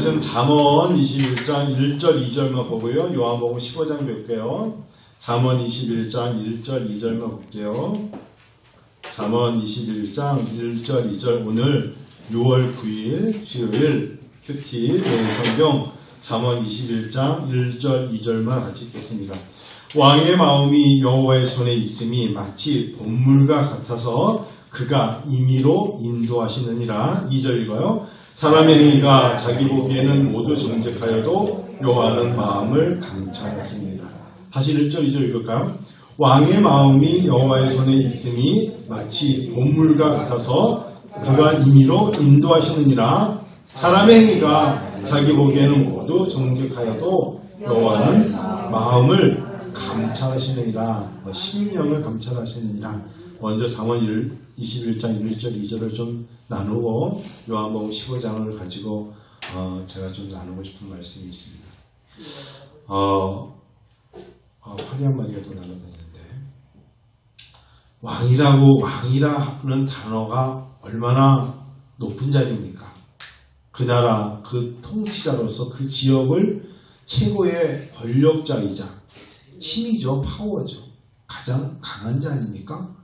잠언 21장 1절 2절만 보고요. 요한복음 15장 볼게요. 잠언 21장 1절 2절만 볼게요. 잠언 21장 1절 2절 오늘 6월 9일 수요일 큐티 성경 잠언 21장 1절 2절만 같이 읽겠습니다. 왕의 마음이 여호와의 손에 있음이 마치 봄물과 같아서 그가 임의로 인도하시느니라. 2절 읽어요. 사람의 행위가 자기 보기에는 모두 정직하여도 여호와는 마음을 감찰하십니다. 다시 1절 2절 읽을까요? 왕의 마음이 여호와의 손에 있음이 마치 봄물과 같아서 그가 임의로 인도하시느니라. 사람의 행위가 자기 보기에는 모두 정직하여도 여호와는 마음을 감찰하시느니라. 심령을 감찰하시느니라. 먼저 잠언 21장 1절 2절을 좀 나누고 요한복음 15장을 가지고 제가 좀 나누고 싶은 말씀이 있습니다. 화려한 말이가 또 날아다니는데 왕이라는 단어가 얼마나 높은 자리입니까? 그 나라 그 통치자로서 그 지역을 최고의 권력자이자 힘이죠. 파워죠. 가장 강한 자 아닙니까?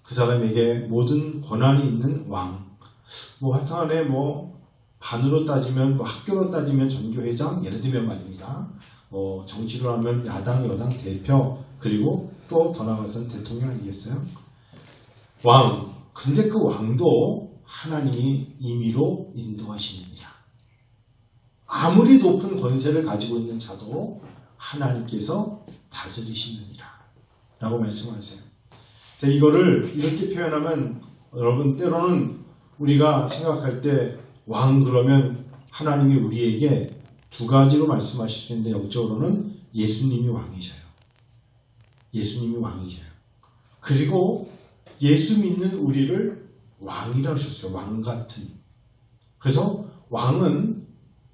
그 사람에게 모든 권한이 있는 왕. 하여튼간에 반으로 따지면 학교로 따지면 전교회장 예를 들면 말입니다. 정치로 하면 야당 여당 대표 그리고 또 더 나아가서는 대통령 아니겠어요? 왕. 근데 그 왕도 하나님이 임의로 인도하시느니라. 아무리 높은 권세를 가지고 있는 자도 하나님께서 다스리시느니라 라고 말씀하세요. 이거를 이렇게 표현하면 여러분 때로는 우리가 생각할 때 왕 그러면 하나님이 우리에게 두 가지로 말씀하실 수 있는데 영적으로는 예수님이 왕이셔요. 예수님이 왕이셔요. 그리고 예수 믿는 우리를 왕이라고 하셨어요. 왕 같은. 그래서 왕은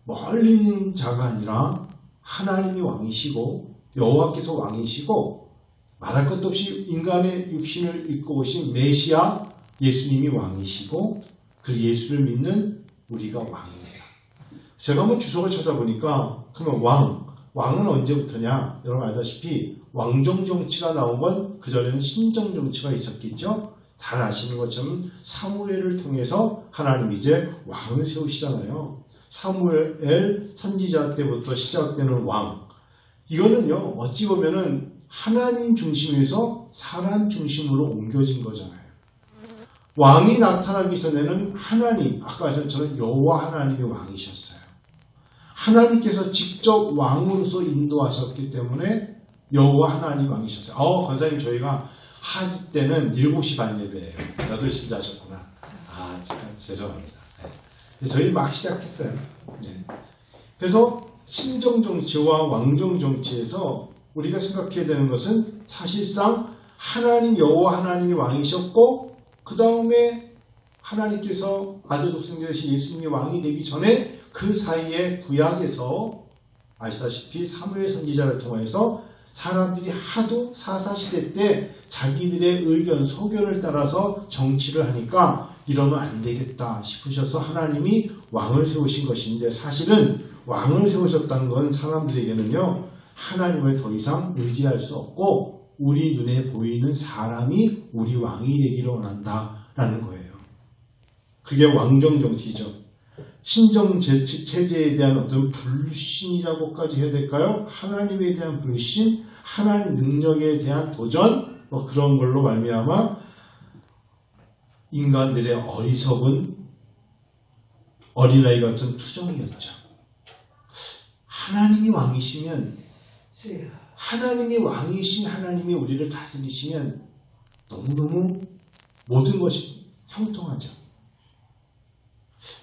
멀리 있는 자가 아니라 하나님이 왕이시고 여호와께서 왕이시고 말할 것도 없이 인간의 육신을 입고 오신 메시아 예수님이 왕이시고 그 예수를 믿는 우리가 왕입니다. 제가 한번 주석을 찾아보니까 그러면 왕은 언제부터냐? 여러분 알다시피 왕정 정치가 나온 건 그전에는 신정 정치가 있었겠죠. 잘 아시는 것처럼 사무엘을 통해서 하나님이 이제 왕을 세우시잖아요. 사무엘 선지자 때부터 시작되는 왕. 이거는요 어찌 보면은 하나님 중심에서 사람 중심으로 옮겨진 거잖아요. 왕이 나타나기 전에는 하나님, 아까 저는 여호와 하나님이 왕이셨어요. 하나님께서 직접 왕으로서 인도하셨기 때문에 여호와 하나님 왕이셨어요. 권사님 저희가 하지 때는 7시 반 예배예요. 8시 자셨구나. 죄송합니다. 네. 저희 막 시작했어요. 네. 그래서 신정정치와 왕정정치에서 우리가 생각해야 되는 것은 사실상 하나님 여호와 하나님이 왕이셨고 그 다음에 하나님께서 아들 독생자 되신 예수님이 왕이 되기 전에 그 사이에 구약에서 아시다시피 사무엘 선지자를 통해서 사람들이 하도 사사시대 때 자기들의 의견, 소견을 따라서 정치를 하니까 이러면 안 되겠다 싶으셔서 하나님이 왕을 세우신 것인데 사실은 왕을 세우셨다는 건 사람들에게는요 하나님을 더 이상 의지할 수 없고 우리 눈에 보이는 사람이 우리 왕이 되기를 원한다라는 거예요. 그게 왕정정치죠. 신정체제에 대한 어떤 불신이라고까지 해야 될까요? 하나님에 대한 불신, 하나님 능력에 대한 도전 그런 걸로 말미암아 인간들의 어리석은 어린아이 같은 투정이었죠. 하나님이 왕이시면 하나님이 왕이신 하나님이 우리를 다스리시면 너무너무 모든 것이 형통하죠.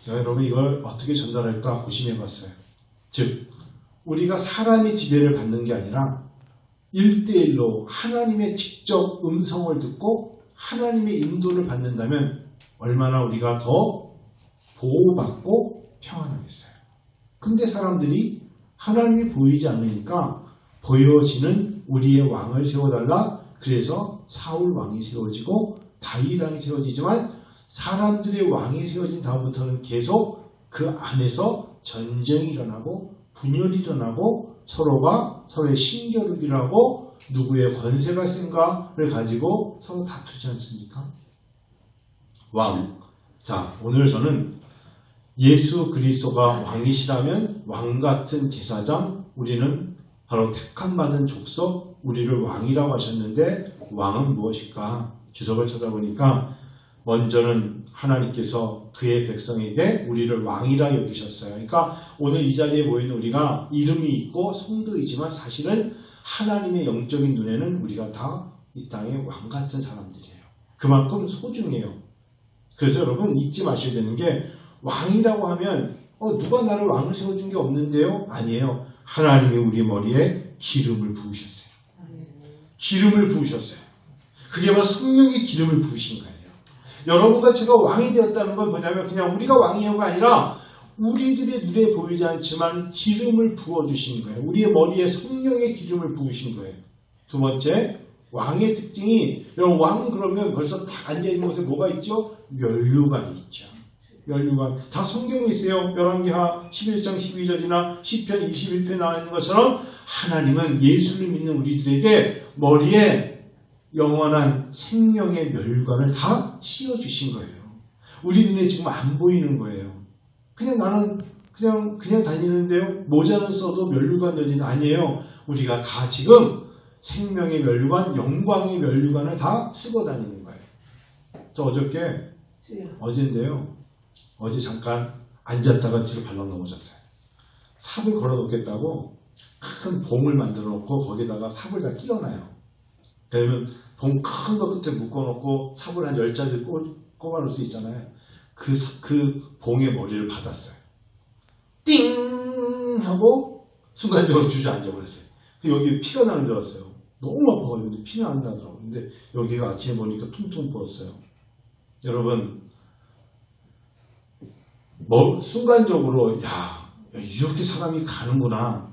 제가 여러분 이걸 어떻게 전달할까 고심해봤어요. 즉 우리가 사람의 지배를 받는 게 아니라 1대1로 하나님의 직접 음성을 듣고 하나님의 인도를 받는다면 얼마나 우리가 더 보호받고 평안하겠어요. 근데 사람들이 하나님이 보이지 않으니까 보여지는 우리의 왕을 세워달라. 그래서 사울 왕이 세워지고 다윗 왕이 세워지지만 사람들의 왕이 세워진 다음부터는 계속 그 안에서 전쟁이 일어나고 분열이 일어나고 서로가 서로의 신겨루기를 하고 누구의 권세가 센가를 가지고 서로 다투지 않습니까? 왕. 자, 오늘 저는 예수 그리스도가 왕이시라면 왕같은 제사장, 우리는 바로 택함받은 족속, 우리를 왕이라고 하셨는데 왕은 무엇일까? 주석을 찾아보니까 먼저는 하나님께서 그의 백성에게 우리를 왕이라 여기셨어요. 그러니까 오늘 이 자리에 모이는 우리가 이름이 있고 성도이지만 사실은 하나님의 영적인 눈에는 우리가 다 이 땅의 왕같은 사람들이에요. 그만큼 소중해요. 그래서 여러분 잊지 마셔야 되는 게 왕이라고 하면 누가 나를 왕을 세워준 게 없는데요? 아니에요. 하나님이 우리 머리에 기름을 부으셨어요. 기름을 부으셨어요. 그게 바로 성령의 기름을 부으신 거예요. 여러분과 제가 왕이 되었다는 건 뭐냐면 그냥 우리가 왕이어가 아니라 우리들의 눈에 보이지 않지만 기름을 부어주신 거예요. 우리의 머리에 성령의 기름을 부으신 거예요. 두 번째, 왕의 특징이, 여러분 왕 그러면 벌써 다 앉아있는 곳에 뭐가 있죠? 면류관이 있죠. 면류관. 다 성경에 있어요. 열왕기하 11장 12절이나 시편 21편에 나와 있는 것처럼 하나님은 예수를 믿는 우리들에게 머리에 영원한 생명의 면류관을 다 씌워주신 거예요. 우리 눈에 지금 안 보이는 거예요. 그냥 나는 그냥 다니는데요. 모자는 써도 면류관 여진 아니에요. 우리가 다 지금 생명의 면류관, 영광의 면류관을 다 쓰고 다니는 거예요. 저 어제인데요. 어제 잠깐 앉았다가 뒤로 발랑 넘어졌어요. 삽을 걸어 놓겠다고 큰 봉을 만들어 놓고 거기다가 삽을 다 끼워놔요. 그러면 봉 큰 거 끝에 묶어놓고 삽을 한 10자리 꼽아 놓을 수 있잖아요. 그 봉의 머리를 받았어요. 띵! 하고 순간적으로 주저앉아 버렸어요. 여기 피가 나는 줄 알았어요. 너무 아파가지고 피는 안 나더라고요. 근데 여기가 아침에 보니까 퉁퉁 부었어요. 여러분, 순간적으로 이렇게 사람이 가는구나.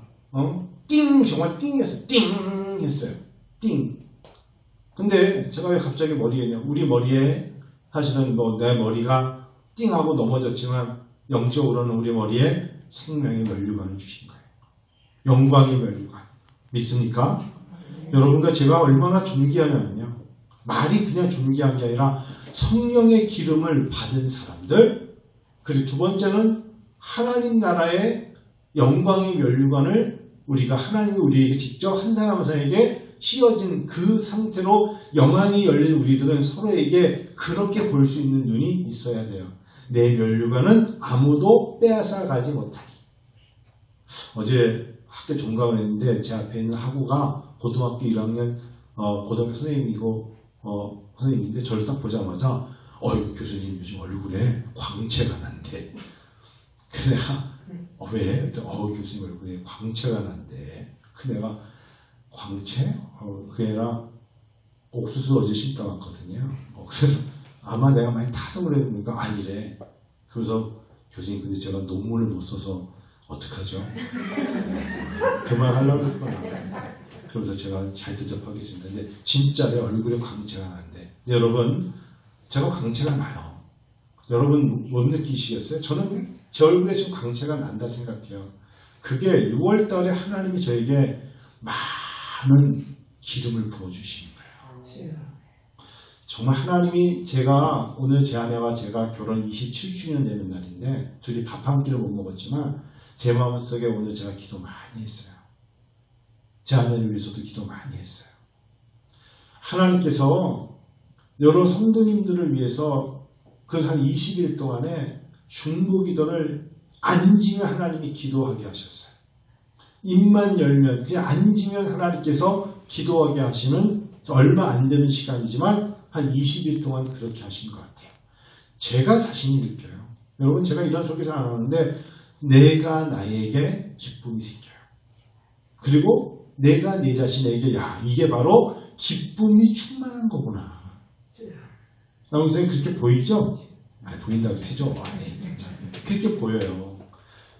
띵! 정말 띵했어요. 띵! 했어요. 띵! 근데 제가 왜 갑자기 머리에냐? 우리 머리에 사실은 내 머리가 띵하고 넘어졌지만 영적으로는 우리 머리에 생명의 면류관을 주신 거예요. 영광의 면류관. 믿습니까? 여러분과 제가 얼마나 존귀하냐면요. 말이 그냥 존귀한 게 아니라 성령의 기름을 받은 사람들, 그리고 두 번째는 하나님 나라의 영광의 면류관을 우리가 하나님이 우리에게 직접 한 사람 한 사람에게 씌워진 그 상태로 영안이 열린 우리들은 서로에게 그렇게 볼 수 있는 눈이 있어야 돼요. 내 면류관은 아무도 빼앗아 가지 못하리. 어제 학교 종강을 했는데 제 앞에 있는 학우가 고등학교 1학년 고등학교 선생님이고 선생님인데 저를 딱 보자마자 교수님 요즘 얼굴에 광채가 난대. 그래서 내가 왜? 교수님 얼굴에 광채가 난대. 그래서 내가 광채? 그게 아니라 옥수수 어제 심다 왔거든요. 그래서 아마 내가 많이 타서 그랬는가 아니래. 그래서 교수님 근데 제가 논문을 못 써서 어떡하죠? 그 말 하려고 했구나. 그러면서 제가 잘 대접하겠습니다. 근데 진짜 내 얼굴에 광채가 난대. 여러분, 제가 광채가 나요. 여러분 못 느끼시겠어요? 저는 제 얼굴에 지금 광채가 난다 생각해요. 그게 6월 달에 하나님이 저에게 많은 기름을 부어주신 거예요. 정말 하나님이 제가 오늘 제 아내와 제가 결혼 27주년 되는 날인데 둘이 밥 한 끼를 못 먹었지만 제 마음속에 오늘 제가 기도 많이 했어요. 제 아내를 위해서도 기도 많이 했어요. 하나님께서 여러 성도님들을 위해서 그 한 20일 동안에 중보기도를 앉으면 하나님이 기도하게 하셨어요. 입만 열면 그냥 앉으면 하나님께서 기도하게 하시는 얼마 안 되는 시간이지만 한 20일 동안 그렇게 하신 것 같아요. 제가 자신이 느껴요. 여러분 제가 이런 소개를 안 하는데 내가 나에게 기쁨이 생겨요. 그리고 내가 내 자신에게 이게 바로 기쁨이 충만한 거구나. 여러분 그렇게 보이죠? 보인다고 해줘. 그렇게 보여요.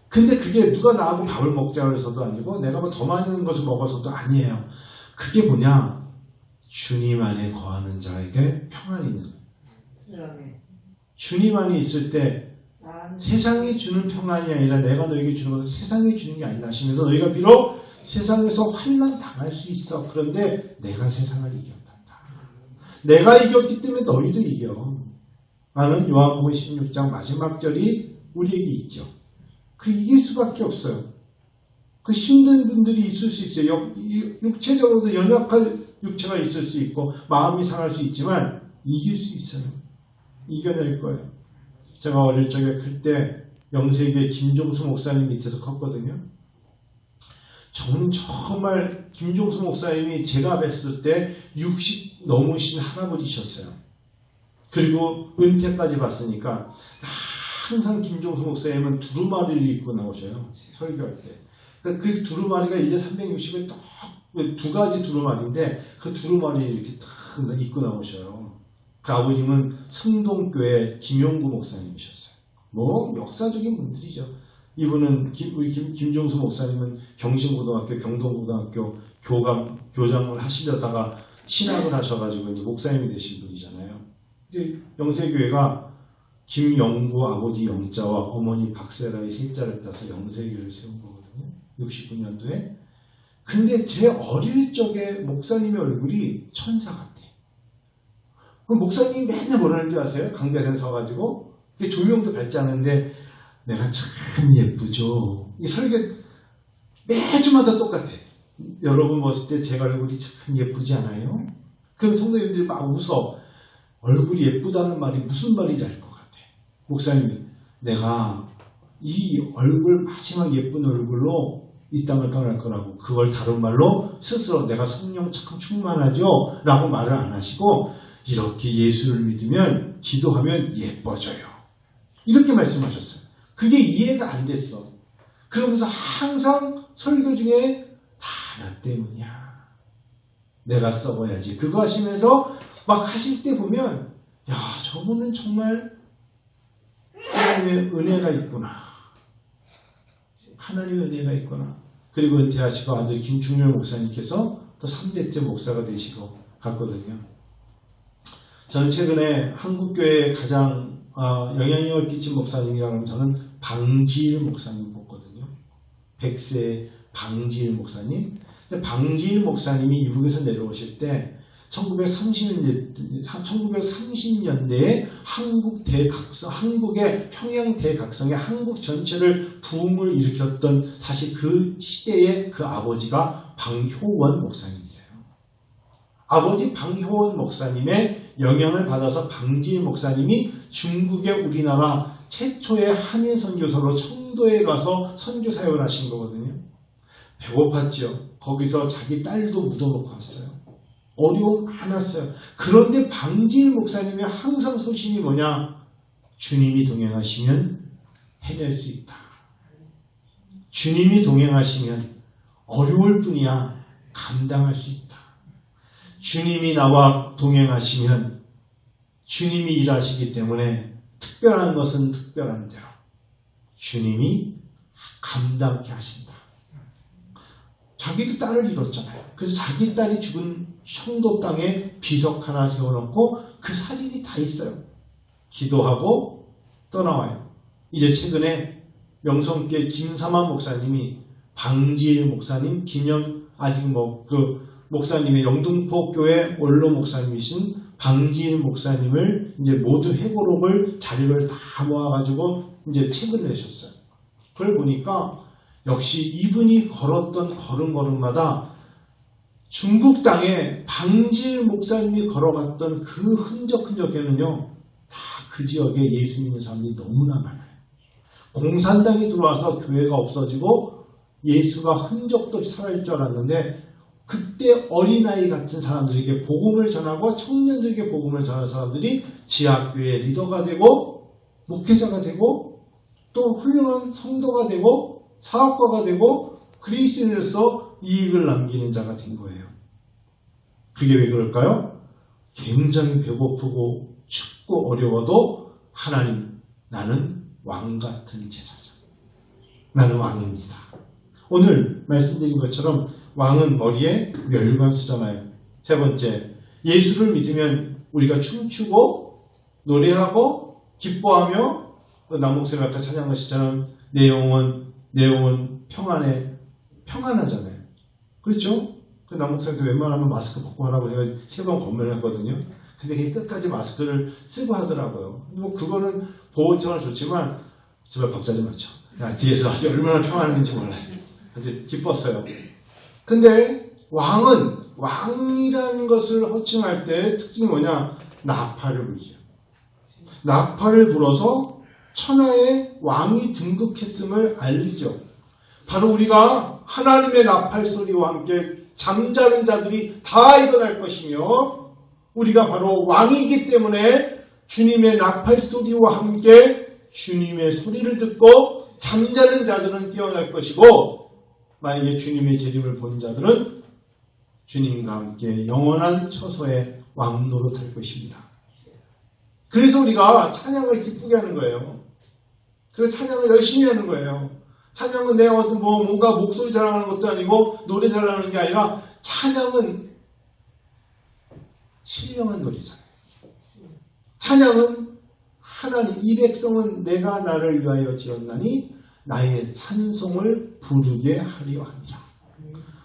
근데 그게 누가 나하고 밥을 먹자고 해서도 아니고 내가 뭐 더 많은 것을 먹어서도 아니에요. 그게 뭐냐? 주님 안에 거하는 자에게 평안이 있는 거예요. 주님 안에 있을 때 세상이 주는 평안이 아니라 내가 너에게 주는 것은 세상이 주는 게 아니다 하시면서 너희가 비록 세상에서 환난 당할 수 있어. 그런데 내가 세상을 이겼다. 내가 이겼기 때문에 너희도 이겨. 라는 요한복음 16장 마지막 절이 우리에게 있죠. 그 이길 수밖에 없어요. 그 힘든 분들이 있을 수 있어요. 육체적으로도 연약한 육체가 있을 수 있고 마음이 상할 수 있지만 이길 수 있어요. 이겨낼 거예요. 제가 어릴 적에 클 때 영세교회 김종수 목사님 밑에서 컸거든요. 저는 정말 김종수 목사님이 제가 뵀을 때 60 넘으신 할아버지셨어요. 그리고 은퇴까지 봤으니까 항상 김종수 목사님은 두루마리를 입고 나오셔요. 설교할 때. 그 두루마리가 1년 360에 딱 두 가지 두루마리인데 그 두루마리를 이렇게 딱 입고 나오셔요. 그 아버님은 승동교회 김용구 목사님이셨어요. 뭐 역사적인 분들이죠. 이분은 김종수 목사님은 경신고등학교, 경동고등학교 교장을 하시려다가 신학을 하셔가지고 이제 목사님이 되신 분이잖아요. 이제 영세교회가 김영구 아버지 영자와 어머니 박세라의 셋자를 따서 영세교회를 세운 거거든요. 69년도에. 근데 제 어릴 적에 목사님의 얼굴이 천사 같아. 그럼 목사님이 맨날 뭐라는 줄 아세요? 강대상에 서가지고 조명도 밝지 않은데 내가 참 예쁘죠. 이 설교 매주마다 똑같아. 여러분 봤을 때 제 얼굴이 참 예쁘지 않아요? 그럼 성도님들이 막 웃어. 얼굴이 예쁘다는 말이 무슨 말인지 알 것 같아. 목사님이 내가 이 얼굴 마지막 예쁜 얼굴로 이 땅을 떠날 거라고 그걸 다른 말로 스스로 내가 성령 참 충만하죠 라고 말을 안 하시고 이렇게 예수를 믿으면 기도하면 예뻐져요. 이렇게 말씀하셨어요. 그게 이해가 안 됐어. 그러면서 항상 설교 중에 다 나 때문이야. 내가 썩어야지. 그거 하시면서 막 하실 때 보면 야 저분은 정말 하나님의 은혜가 있구나. 하나님의 은혜가 있구나. 그리고 은퇴하시고 아들 김충렬 목사님께서 또 3대째 목사가 되시고 갔거든요. 저는 최근에 한국교회에 가장 영향력을 끼친 목사님이라고 하면 저는 방지일 목사님 봤거든요. 100세 방지일 목사님. 근데 방지일 목사님이 미국에서 내려오실 때 1930년대에 한국의 평양 대각성의 한국 전체를 부흥을 일으켰던 사실 그 시대의 그 아버지가 방효원 목사님이세요. 아버지 방효원 목사님의 영향을 받아서 방지일 목사님이 중국의 우리나라 최초의 한인 선교사로 청도에 가서 선교 사역을 하신 거거든요. 배고팠죠. 거기서 자기 딸도 묻어놓고 왔어요. 어려움 많았어요. 그런데 방지일 목사님의 항상 소신이 뭐냐? 주님이 동행하시면 해낼 수 있다. 주님이 동행하시면 어려울 뿐이야 감당할 수 있다. 주님이 나와 동행하시면 주님이 일하시기 때문에 특별한 것은 특별한 대로 주님이 감당케 하신다. 자기도 딸을 잃었잖아요. 그래서 자기 딸이 죽은 청도 땅에 비석 하나 세워놓고 그 사진이 다 있어요. 기도하고 떠나와요. 이제 최근에 명성교회 김삼환 목사님이 방지일 목사님 기념 아직 그 목사님의 영등포교회 원로 목사님이신 방지일 목사님을 이제 모든 회고록을 자료를 다 모아가지고 이제 책을 내셨어요. 그걸 보니까 역시 이분이 걸었던 걸음걸음마다 중국 땅에 방지일 목사님이 걸어갔던 그 흔적에는요 다 그 지역에 예수 믿는 사람들이 너무나 많아요. 공산당이 들어와서 교회가 없어지고 예수가 흔적도 없이 사라질 줄 알았는데 그때 어린아이 같은 사람들에게 복음을 전하고 청년들에게 복음을 전하는 사람들이 지하교회 리더가 되고 목회자가 되고 또 훌륭한 성도가 되고 사업가가 되고 그리스도인으로서 이익을 남기는 자가 된 거예요. 그게 왜 그럴까요? 굉장히 배고프고 춥고 어려워도 하나님 나는 왕 같은 제사장. 나는 왕입니다. 오늘 말씀드린 것처럼 왕은 머리에 멸관 쓰잖아요. 세 번째, 예수를 믿으면 우리가 춤추고 노래하고 기뻐하며 남목사님 아까 찬양하시잖아요. 내 영혼 평안하잖아요. 그렇죠? 그 남목사님도 웬만하면 마스크 벗고 하라고 제가 3번 권면을 했거든요. 근데 그게 끝까지 마스크를 쓰고 하더라고요. 뭐 그거는 보호 차원은 좋지만 제발 박자좀 맞춰. 야, 뒤에서 아주 얼마나 평안한지 몰라요. 아주 기뻤어요. 근데 왕이라는 것을 호칭할 때 특징이 뭐냐? 나팔을 불죠. 나팔을 불어서 천하의 왕이 등극했음을 알리죠. 바로 우리가 하나님의 나팔 소리와 함께 잠자는 자들이 다 일어날 것이며 우리가 바로 왕이기 때문에 주님의 나팔 소리와 함께 주님의 소리를 듣고 잠자는 자들은 깨어날 것이고 만약에 주님의 재림을 본 자들은 주님과 함께 영원한 처소에 왕 노릇할 것입니다. 그래서 우리가 찬양을 기쁘게 하는 거예요. 그래서 찬양을 열심히 하는 거예요. 찬양은 내가 어떤 뭔가 목소리 자랑하는 것도 아니고 노래 자랑하는 게 아니라 찬양은 신령한 노래잖아요. 찬양은 하나님 이 백성은 내가 나를 위하여 지었나니 나의 찬송을 부르게 하려 합니다.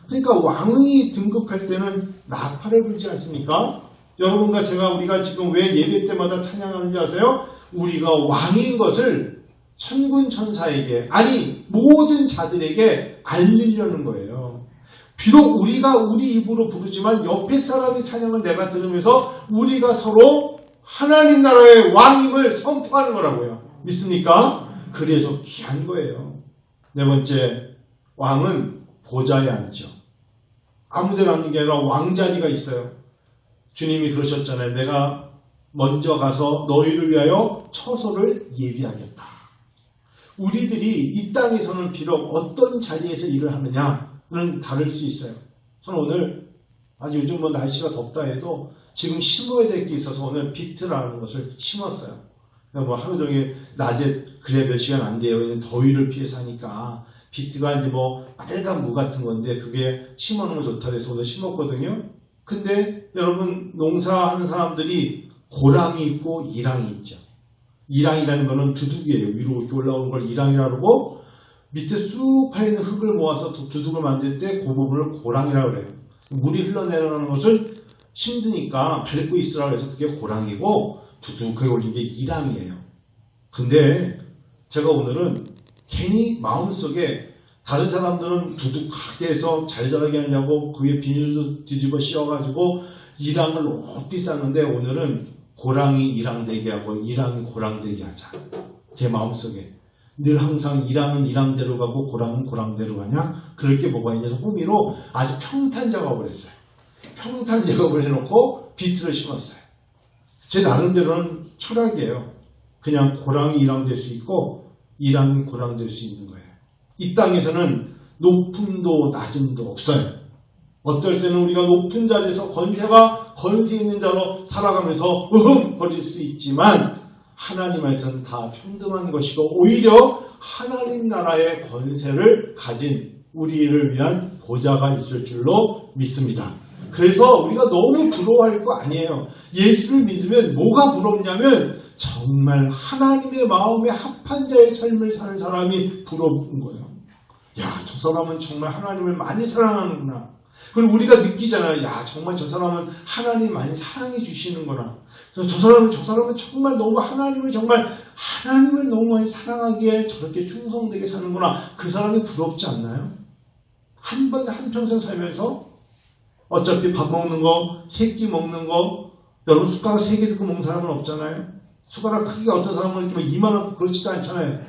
그러니까 왕이 등극할 때는 나팔을 불지 않습니까? 여러분과 우리가 지금 왜 예배 때마다 찬양하는지 아세요? 우리가 왕인 것을 천군 천사에게 아니 모든 자들에게 알리려는 거예요. 비록 우리가 우리 입으로 부르지만 옆에 사람의 찬양을 내가 들으면서 우리가 서로 하나님 나라의 왕임을 선포하는 거라고요. 믿습니까? 그래서 귀한 거예요. 네 번째, 왕은 보좌에 앉죠. 아무데나 앉는 게 아니라 왕자리가 있어요. 주님이 그러셨잖아요. 내가 먼저 가서 너희를 위하여 처소를 예비하겠다. 우리들이 이 땅에서는 비록 어떤 자리에서 일을 하느냐는 다를 수 있어요. 저는 오늘 요즘 날씨가 덥다 해도 지금 심어야 될 게 있어서 오늘 비트라는 것을 심었어요. 하루 종일 낮에 그래 몇 시간 안 돼요. 더위를 피해서 하니까 비트가 이제 빨간 무 같은 건데 그게 심어놓으면 좋다 그래서 오늘 심었거든요. 근데 여러분 농사하는 사람들이 고랑이 있고 이랑이 있죠. 이랑이라는 거는 두둑이에요. 위로 이렇게 올라오는 걸 이랑이라고 그러고 밑에 쑥 파있는 흙을 모아서 두둑을 만들 때 그 부분을 고랑이라고 그래요. 물이 흘러내려가는 것을 힘드니까 밟고 있으라고 해서 그게 고랑이고 두둑하게 올린 게 이랑이에요. 근데 제가 오늘은 괜히 마음속에 다른 사람들은 두둑하게 해서 잘 자라게 하려고 그 위에 비닐도 뒤집어 씌워가지고 이랑을 높이 쌓는데 오늘은 고랑이 이랑되게 하고 이랑이 고랑되게 하자. 제 마음속에 늘 항상 이랑은 이랑대로 가고 고랑은 고랑대로 가냐? 그럴 게 뭐가 있냐서 호미로 아주 평탄 작업을 했어요. 평탄 작업을 해놓고 비트를 심었어요. 제 나름대로는 철학이에요. 그냥 고랑이 이랑될 수 있고 이랑이 고랑될 수 있는 거예요. 이 땅에서는 높음도 낮음도 없어요. 어떨 때는 우리가 높은 자리에서 건세 있는 자로 살아가면서 버릴 수 있지만 하나님 안에서는 다 평등한 것이고 오히려 하나님 나라의 권세를 가진 우리를 위한 보좌가 있을 줄로 믿습니다. 그래서 우리가 너무 부러워할 거 아니에요. 예수를 믿으면 뭐가 부럽냐면 정말 하나님의 마음에 합한 자의 삶을 사는 사람이 부러운 거예요. 야, 저 사람은 정말 하나님을 많이 사랑하는구나. 그리고 우리가 느끼잖아요. 야, 정말 저 사람은 하나님 많이 사랑해 주시는구나. 저 사람은 정말 너무 하나님을 너무 많이 사랑하기에 저렇게 충성되게 사는구나. 그 사람이 부럽지 않나요? 한평생 살면서 어차피 밥 먹는 거, 세 끼 먹는 거, 여러분 숟가락 3개 들고 먹는 사람은 없잖아요. 숟가락 크기가 어떤 사람은 이렇게 이만하고 그렇지도 않잖아요.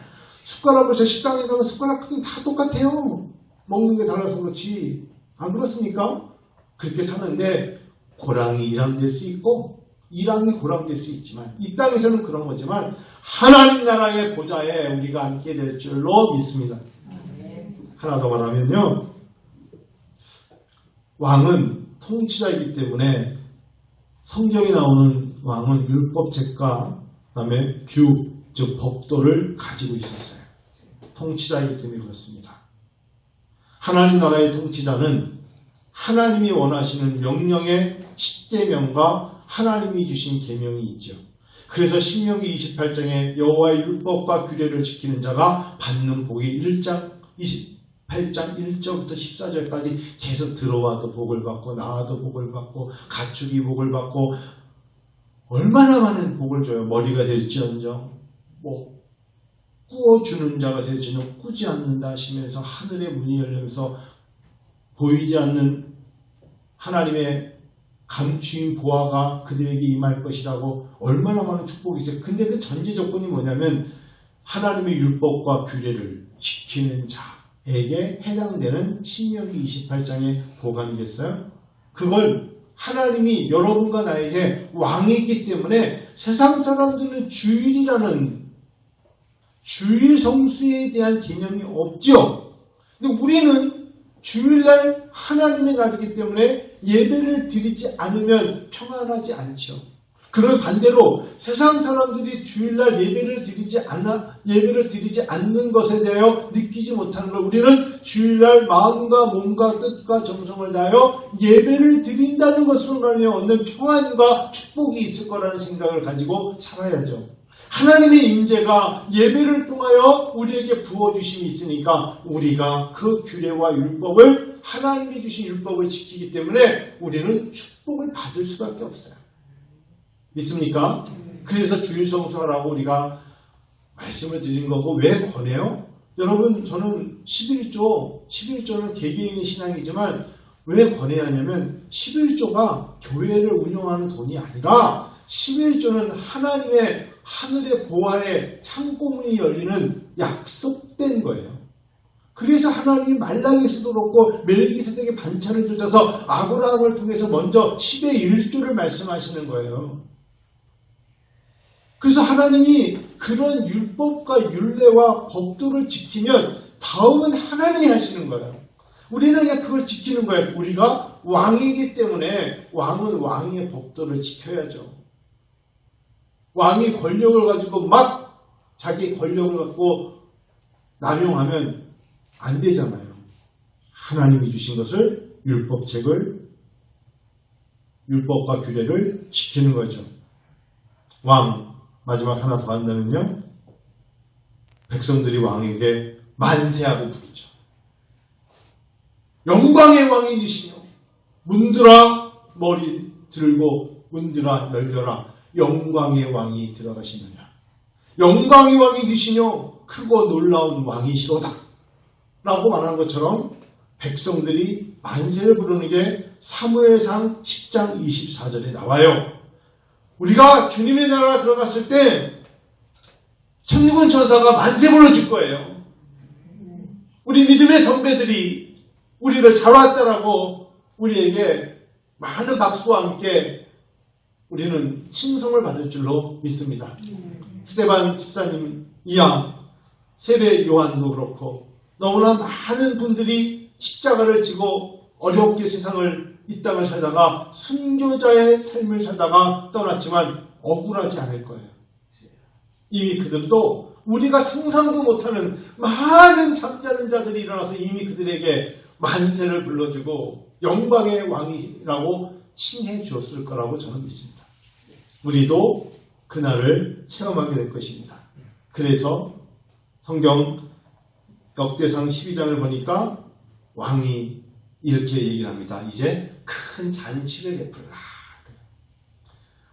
숟가락을 저 식당에 가면 숟가락 크기 다 똑같아요. 먹는 게 달라서 그렇지. 안 그렇습니까? 그렇게 사는데 고랑이 이랑될 수 있고 이랑이 고랑될 수 있지만 이 땅에서는 그런 거지만 하나님 나라의 보좌에 우리가 앉게 될 줄로 믿습니다. 하나 더 말하면요. 왕은 통치자이기 때문에 성경에 나오는 왕은 율법책과 그다음에 규, 즉 법도를 가지고 있었어요. 통치자이기 때문에 그렇습니다. 하나님 나라의 통치자는 하나님이 원하시는 명령의 10계명과 하나님이 주신 계명이 있죠. 그래서 신명기 28장에 여호와의 율법과 규례를 지키는 자가 받는 복이 1장 28장 1절부터 14절까지 계속 들어와도 복을 받고 나와도 복을 받고 가축이 복을 받고 얼마나 많은 복을 줘요. 머리가 될지언정 꾸어주는 자가 될지는 꾸지 않는다 하시면서 하늘의 문이 열리면서 보이지 않는 하나님의 감추인 보화가 그들에게 임할 것이라고 얼마나 많은 축복이 있어요. 근데 그 전제 조건이 뭐냐면 하나님의 율법과 규례를 지키는 자에게 해당되는 신명기 28장의 보관이겠어요? 그걸 하나님이 여러분과 나에게 왕이기 때문에 세상 사람들은 주일이라는 주일 성수에 대한 개념이 없죠. 근데 우리는 주일날 하나님의 날이기 때문에 예배를 드리지 않으면 평안하지 않죠. 그런 반대로 세상 사람들이 주일날 예배를 드리지 않는 것에 대하여 느끼지 못하는 걸 우리는 주일날 마음과 몸과 뜻과 정성을 다하여 예배를 드린다는 것으로 말하여 얻는 평안과 축복이 있을 거라는 생각을 가지고 살아야죠. 하나님의 임재가 예배를 통하여 우리에게 부어주심이 있으니까 우리가 그 규례와 율법을 하나님이 주신 율법을 지키기 때문에 우리는 축복을 받을 수밖에 없어요. 믿습니까? 그래서 주일 성수하라고 우리가 말씀을 드린 거고 왜 권해요? 여러분 저는 11조는 개개인의 신앙이지만 왜 권해야 하냐면 11조가 교회를 운영하는 돈이 아니라 11조는 하나님의 하늘의 보화의 창고문이 열리는 약속된 거예요. 그래서 하나님이 말라기서도 그렇고 멜기세덱의 반찬을 주셔서 아브라함을 통해서 먼저 10의 1조를 말씀하시는 거예요. 그래서 하나님이 그런 율법과 율례와 법도를 지키면 다음은 하나님이 하시는 거예요. 우리는 그냥 그걸 지키는 거예요. 우리가 왕이기 때문에 왕은 왕의 법도를 지켜야죠. 왕이 권력을 가지고 막 자기 권력을 갖고 남용하면 안 되잖아요. 하나님이 주신 것을 율법과 규례를 지키는 거죠. 왕 마지막 하나 더 한다면요. 백성들이 왕에게 만세하고 부르죠. 영광의 왕이 되시며 문들아 머리 들고 문들아 열려라. 영광의 왕이 들어가시느냐. 영광의 왕이 되시며 크고 놀라운 왕이시로다. 라고 말하는 것처럼 백성들이 만세를 부르는 게 사무엘상 10장 24절에 나와요. 우리가 주님의 나라 들어갔을 때 천군 천사가 만세 불러줄 거예요. 우리 믿음의 선배들이 우리를 잘 왔다라고 우리에게 많은 박수와 함께 우리는 칭송을 받을 줄로 믿습니다. 스데반 집사님 이하 세례 요한도 그렇고 너무나 많은 분들이 십자가를 지고 어렵게 이 땅을 살다가 순교자의 삶을 살다가 떠났지만 억울하지 않을 거예요. 이미 그들도 우리가 상상도 못하는 많은 잠자는 자들이 일어나서 이미 그들에게 만세를 불러주고 영광의 왕이라고 칭해 주었을 거라고 저는 믿습니다. 우리도 그날을 체험하게 될 것입니다. 그래서 성경 역대상 12장을 보니까 왕이 이렇게 얘기를 합니다. 이제 큰 잔치를 베풀라.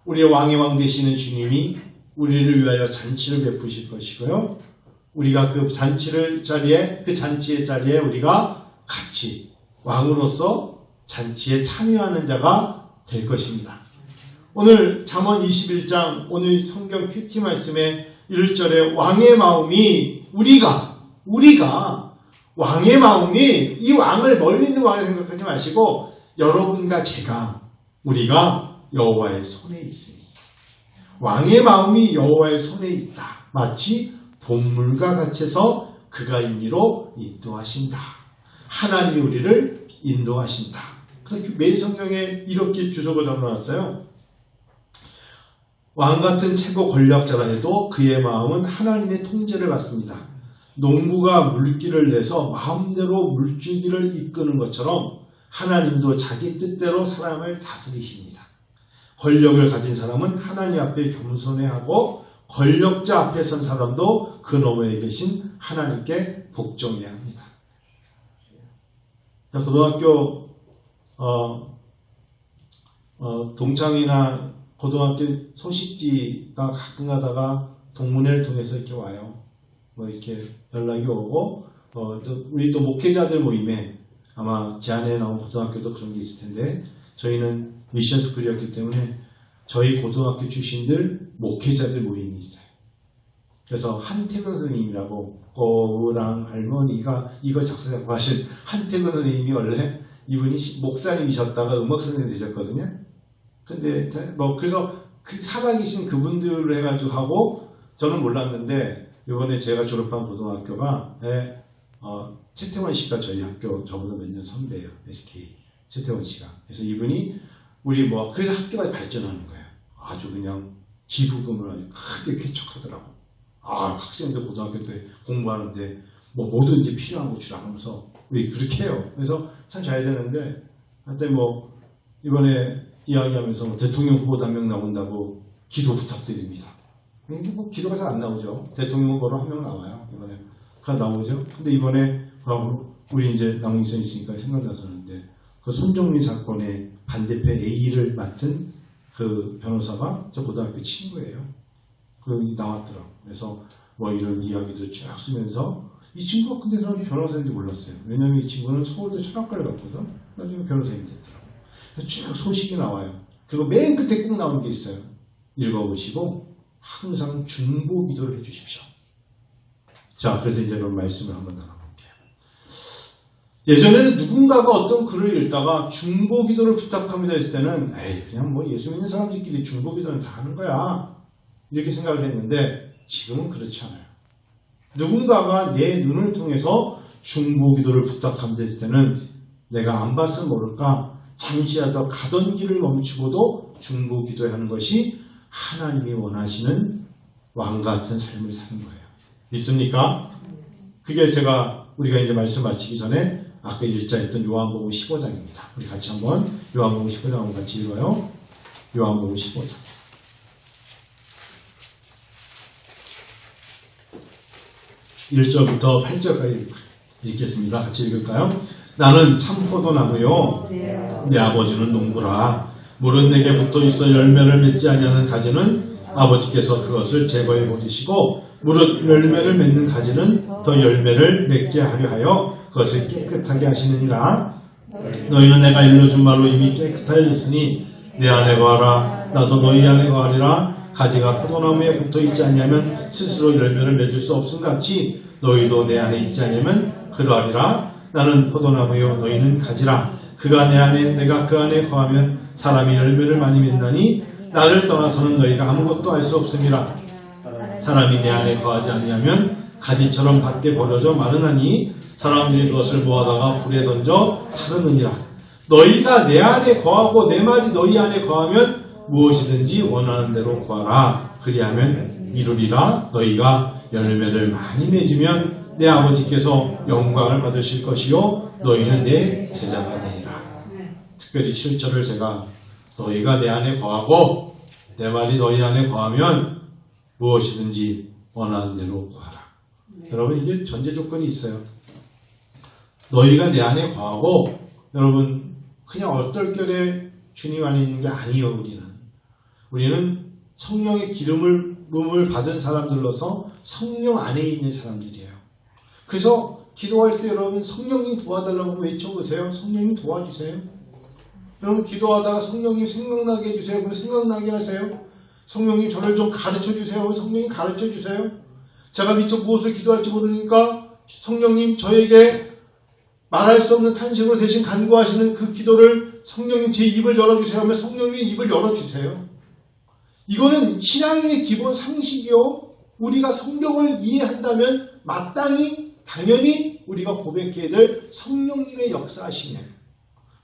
우리의 왕의 왕 되시는 주님이 우리를 위하여 잔치를 베푸실 것이고요. 우리가 그 잔치의 자리에 우리가 같이 왕으로서 잔치에 참여하는 자가 될 것입니다. 오늘 잠언 21장 오늘 성경 큐티 말씀의 1절에 왕의 마음이 우리가 왕의 마음이 이 왕을 멀리 있는 왕을 생각하지 마시고 여러분과 우리가 여호와의 손에 있으니 왕의 마음이 여호와의 손에 있다. 마치 본물과 같이서 그가 인리로 인도하신다. 하나님이 우리를 인도하신다. 그래서 매일 성경에 이렇게 주석을 담아놨어요. 왕같은 최고 권력자라 해도 그의 마음은 하나님의 통제를 받습니다. 농부가 물기를 내서 마음대로 물줄기를 이끄는 것처럼 하나님도 자기 뜻대로 사람을 다스리십니다. 권력을 가진 사람은 하나님 앞에 겸손해야 하고 권력자 앞에 선 사람도 그 너머에 계신 하나님께 복종해야 합니다. 고등학교 동창이나 고등학교 소식지가 가끔 가다가 동문회를 통해서 이렇게 와요. 뭐 이렇게 연락이 오고 우리 또 목회자들 모임에 아마 제안에 나온 고등학교도 그런 게 있을 텐데 저희는 미션 스쿨이었기 때문에 저희 고등학교 출신들 목회자들 모임이 있어요. 그래서 한태근 선생님이라고 고우랑 할머니가 이거 작사 작곡하신 한태근 선생님이 원래 이분이 목사님이셨다가 음악 선생님이 되셨거든요. 근데 뭐 그래서 그 살아계신 그분들을 해가지고 하고 저는 몰랐는데 이번에 제가 졸업한 고등학교가 최태원 씨가 저희 학교 저보다 몇 년 선배예요. SK 최태원 씨가. 그래서 이분이 우리 그래서 학교가 발전하는 거예요. 아주 그냥 기부금을 아주 크게 쾌척하더라고. 학생들 고등학교 때 공부하는데 뭐든지 필요한 거 주라 하면서 우리 그렇게 해요. 그래서 참 잘 되는데 하여튼 이번에 이야기하면서 대통령 후보도 한 명 나온다고 기도 부탁드립니다. 기도가 잘 안 나오죠. 대통령 후보로 한 명 나와요. 이번에 나오죠. 근데 이번에 우리 이제 남웅선 있으니까 생각나서는데 그 손정민 사건의 반대편 A를 맡은 그 변호사가 저 고등학교 친구예요. 나왔더라고. 그래서 이런 이야기도 쭉 쓰면서 이 친구가 근데 저는 변호사인지 몰랐어요. 왜냐면 이 친구는 서울대 철학과를 갔거든. 나중에 변호사님이 됐더라고. 쭉 소식이 나와요. 그리고 맨 끝에 꼭 나온 게 있어요. 읽어보시고 항상 중보 기도를 해주십시오. 자, 그래서 이제 그런 말씀을 한번 나눠볼게요. 예전에는 누군가가 어떤 글을 읽다가 중보 기도를 부탁합니다 했을 때는 그냥 예수 믿는 사람들끼리 중보 기도는 다 하는 거야. 이렇게 생각을 했는데 지금은 그렇지 않아요. 누군가가 내 눈을 통해서 중보 기도를 부탁합니다 했을 때는 내가 안 봐서 모를까 잠시라도 가던 길을 멈추고도 중보 기도하는 것이 하나님이 원하시는 왕 같은 삶을 사는 거예요. 믿습니까? 그게 우리가 이제 말씀 마치기 전에 아까 일자했던 요한복음 15장입니다. 우리 같이 한번 요한복음 15장 한번 같이 읽어요. 요한복음 15장. 1절부터 8절까지 읽겠습니다. 같이 읽을까요? 나는 참 포도나무요 내 아버지는 농부라. 물은 내게 붙어있어 열매를 맺지 아니하는 가지는 아버지께서 그것을 제거해 버리시고 무릇 열매를 맺는 가지는 더 열매를 맺게 하려 하여 그것을 깨끗하게 하시느니라. 너희는 내가 일러준 말로 이미 깨끗하였으니 내 안에 거하라. 나도 너희 안에 거하리라. 가지가 포도나무에 붙어있지 않냐면 스스로 열매를 맺을 수 없음같이 너희도 내 안에 있지 않냐면 그러하리라. 나는 포도나무요 너희는 가지라. 그가 내 안에 내가 그 안에 거하면 사람이 열매를 많이 맺나니 나를 떠나서는 너희가 아무것도 할 수 없음이라. 사람이 내 안에 거하지 아니하면 가지처럼 밖에 버려져 마르나니 사람들이 그것을 모아다가 불에 던져 사르느니라. 너희가 내 안에 거하고 내 말이 너희 안에 거하면 무엇이든지 원하는 대로 구하라. 그리하면 이루리라. 너희가 열매를 많이 맺으면 내 아버지께서 영광을 받으실 것이요 너희는 내 제자가 되리라. 특별히 7절을 제가 너희가 내 안에 거하고 내 말이 너희 안에 거하면 무엇이든지 원하는 대로 구하라. 여러분 이게 전제 조건이 있어요. 너희가 내 안에 거하고 여러분 그냥 얼떨결에 주님 안에 있는 게 아니에요. 우리는 성령의 기름을 받은 사람들로서 성령 안에 있는 사람들이에요. 그래서 기도할 때 여러분 성령님 도와달라고 외쳐보세요. 성령님 도와주세요. 여러분 기도하다가 성령님 생각나게 해주세요. 그럼 생각나게 하세요. 성령님 저를 좀 가르쳐주세요. 성령님 가르쳐주세요. 제가 미처 무엇을 기도할지 모르니까 성령님 저에게 말할 수 없는 탄식으로 대신 간구하시는 그 기도를 성령님 제 입을 열어주세요 하면 성령님의 입을 열어주세요. 이거는 신앙인의 기본 상식이요. 우리가 성경을 이해한다면 마땅히 당연히 우리가 고백해야 될 성령님의 역사하심이에요.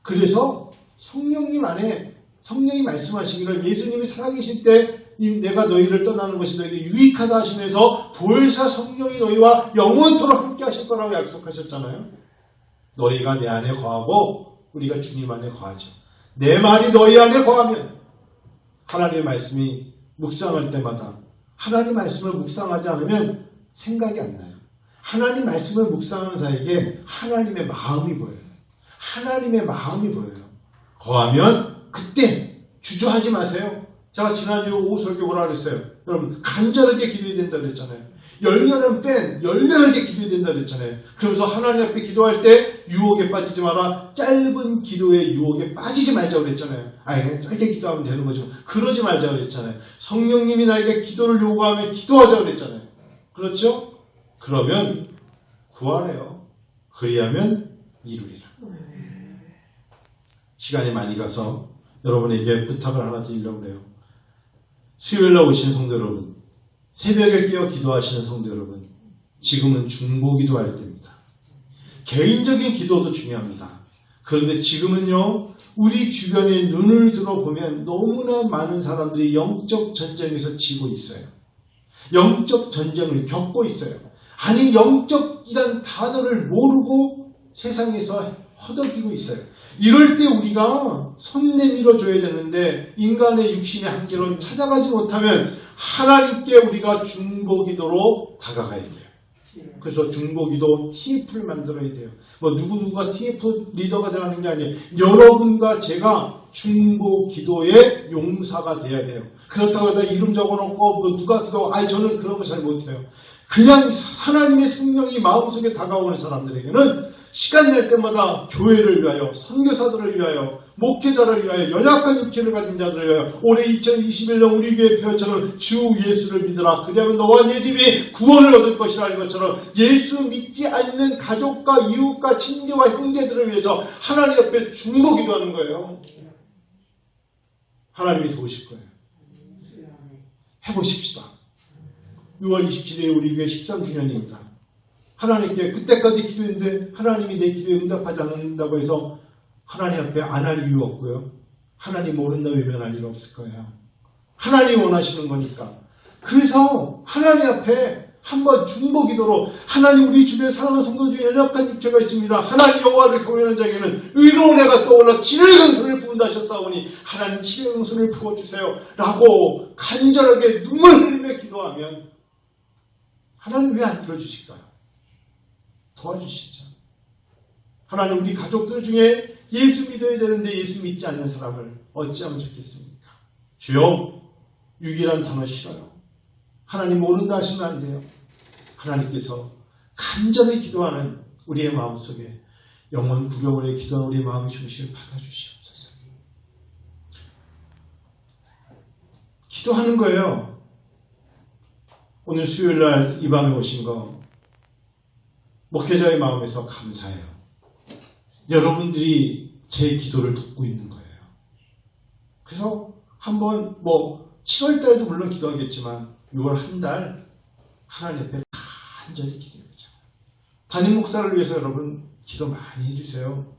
그래서 성령님 안에 성령이 말씀하시기를 예수님이 살아계실 때 내가 너희를 떠나는 것이 너희에게 유익하다 하시면서 보혜사 성령이 너희와 영원토록 함께 하실 거라고 약속하셨잖아요. 너희가 내 안에 거하고 우리가 주님 안에 거하죠. 내 말이 너희 안에 거하면 하나님의 말씀이 묵상할 때마다 하나님 말씀을 묵상하지 않으면 생각이 안 나요. 하나님 말씀을 묵상하는 자에게 하나님의 마음이 보여요. 하나님의 마음이 보여요. 거하면 그때 주저하지 마세요. 제가 지난주 오후 설교 뭐라 그랬어요? 여러분 간절하게 기도해야 된다 그랬잖아요. 열렬하게 기도해야 된다 그랬잖아요. 그러면서 하나님 앞에 기도할 때 유혹에 빠지지 마라. 짧은 기도에 유혹에 빠지지 말자고 그랬잖아요. 그냥 짧게 기도하면 되는 거죠. 그러지 말자고 그랬잖아요. 성령님이 나에게 기도를 요구하면 기도하자고 그랬잖아요. 그렇죠? 그러면 구하래요. 그리하면 이루리라. 시간이 많이 가서 여러분에게 부탁을 하나 드리려고 해요. 수요일날 오신 성도 여러분, 새벽에 깨어 기도하시는 성도 여러분, 지금은 중보 기도할 때입니다. 개인적인 기도도 중요합니다. 그런데 지금은요, 우리 주변에 눈을 들어보면 너무나 많은 사람들이 영적 전쟁에서 지고 있어요. 영적 전쟁을 겪고 있어요. 아니, 영적이란 단어를 모르고 세상에서 허덕이고 있어요. 이럴 때 우리가 손 내밀어 줘야 되는데 인간의 육신의 한계로 찾아가지 못하면 하나님께 우리가 중보기도로 다가가야 돼요. 그래서 중보기도 TF를 만들어야 돼요. 누구누구가 TF 리더가 되라는 게 아니에요. 여러분과 제가 중보기도의 용사가 돼야 돼요. 그렇다고 해서 이름 적어놓고 누가 기도, 저는 그런 거 잘 못해요. 그냥 하나님의 성령이 마음속에 다가오는 사람들에게는 시간 낼 때마다 교회를 위하여, 선교사들을 위하여, 목회자를 위하여, 연약한 육체를 가진 자들을 위하여 올해 2021년 우리 교회 표어처럼 주 예수를 믿으라. 그리하면 너와 네 집이 구원을 얻을 것이라는 것처럼 예수 믿지 않는 가족과 이웃과 친구와 형제들을 위해서 하나님 앞에 중보 기도하는 거예요. 하나님이 도우실 거예요. 해보십시다. 6월 27일 우리 교회 13주년입니다. 하나님께 그때까지 기도했는데 하나님이 내 기도에 응답하지 않는다고 해서 하나님 앞에 안 할 이유 없고요. 하나님 모른다 외면할 일 없을 거예요. 하나님이 원하시는 거니까. 그래서 하나님 앞에 한번 중보기도로 하나님 우리 주변에 사랑하는 성도 중에 연약한 육체가 있습니다. 하나님 여호와를 경외하는 자에게는 의로운 해가 떠올라 치료의 강손을 부은다 하셨사오니 하나님 치료의 강손을 부어주세요 라고 간절하게 눈물 흘리며 기도하면 하나님 왜 안 들어주실까요? 도와주시죠. 하나님 우리 가족들 중에 예수 믿어야 되는데 예수 믿지 않는 사람을 어찌하면 좋겠습니까? 주여, 육이란 단어 싫어요. 하나님 모른다 하시면 안 돼요. 하나님께서 간절히 기도하는 우리의 마음속에 영원 구경을 해 기도하는 우리의 마음의 중심을 받아주시옵소서. 기도하는 거예요. 오늘 수요일날 이 밤에 오신 거 목회자의 마음에서 감사해요. 여러분들이 제 기도를 돕고 있는 거예요. 그래서 한번 7월달에도 물론 기도하겠지만 6월 한 달 하나님 앞에 간절히 기도해보자. 담임 목사를 위해서 여러분 기도 많이 해주세요.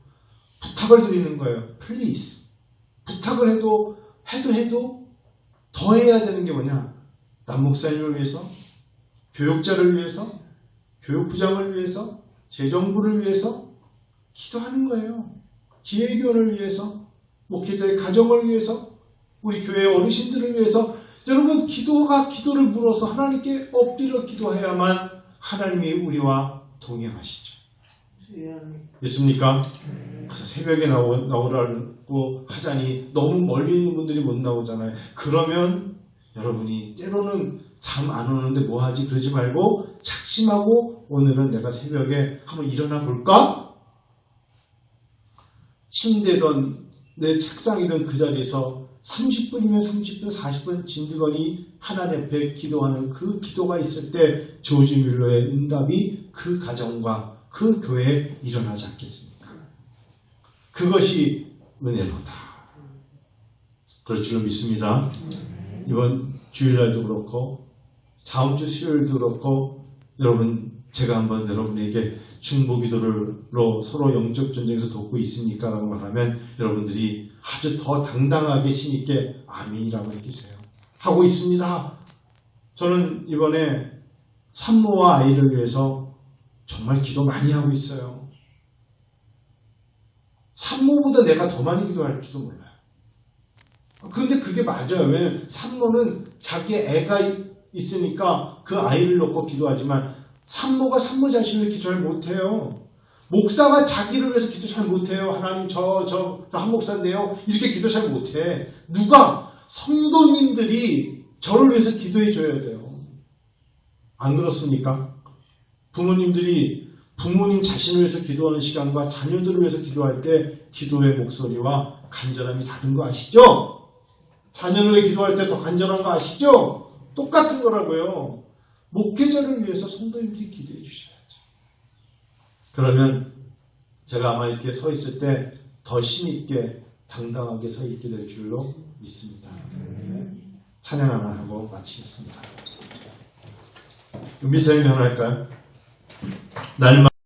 부탁을 드리는 거예요. 플리즈. 부탁을 해도 더 해야 되는 게 뭐냐? 남 목사님을 위해서, 교육자를 위해서, 교육부장을 위해서, 재정부를 위해서 기도하는 거예요. 기회교원을 위해서, 목회자의 가정을 위해서, 우리 교회 어르신들을 위해서. 여러분 기도를 물어서 하나님께 엎드려 기도해야만 하나님이 우리와 동행하시죠. 믿습니까? 그래서 새벽에 나오라고 하자니 너무 멀리 있는 분들이 못 나오잖아요. 그러면 여러분이 때로는 잠 안 오는데 뭐하지 그러지 말고 작심하고 오늘은 내가 새벽에 한번 일어나 볼까? 침대든 내 책상이든 그 자리에서 30분이면 30분, 40분 진드거니 하나님 앞에 기도하는 그 기도가 있을 때 조지 뮬러의 응답이 그 가정과 그 교회에 일어나지 않겠습니까? 그것이 은혜로다. 그럴 줄로 믿습니다. 이번 주일날도 그렇고 다음 주 수요일도 그렇고 여러분 제가 한번 여러분에게 중보기도로 서로 영적 전쟁에서 돕고 있습니까? 라고 말하면 여러분들이 아주 더 당당하게 힘있게 아멘이라고 해주세요. 하고 있습니다. 저는 이번에 산모와 아이를 위해서 정말 기도 많이 하고 있어요. 산모보다 내가 더 많이 기도할지도 몰라요. 근데 그게 맞아요. 왜냐면 산모는 자기 애가 있으니까 그 아이를 놓고 기도하지만 산모가 산모 자신을 기도 잘 못해요. 목사가 자기를 위해서 기도 잘 못해요. 하나님 저 한 목사인데요. 이렇게 기도 잘 못해. 누가? 성도님들이 저를 위해서 기도해 줘야 돼요. 안 그렇습니까? 부모님들이 부모님 자신을 위해서 기도하는 시간과 자녀들을 위해서 기도할 때 기도의 목소리와 간절함이 다른 거 아시죠? 자녀를 위해 기도할 때 더 간절한 거 아시죠? 똑같은 거라고요. 목회자를 위해서 성도님들이 기도해 주셔야죠. 그러면 제가 아마 이렇게 서 있을 때 더 힘있게 당당하게 서 있게 될 줄로 믿습니다. 찬양 하나 하고 마치겠습니다. 미사일 연할까요? 날마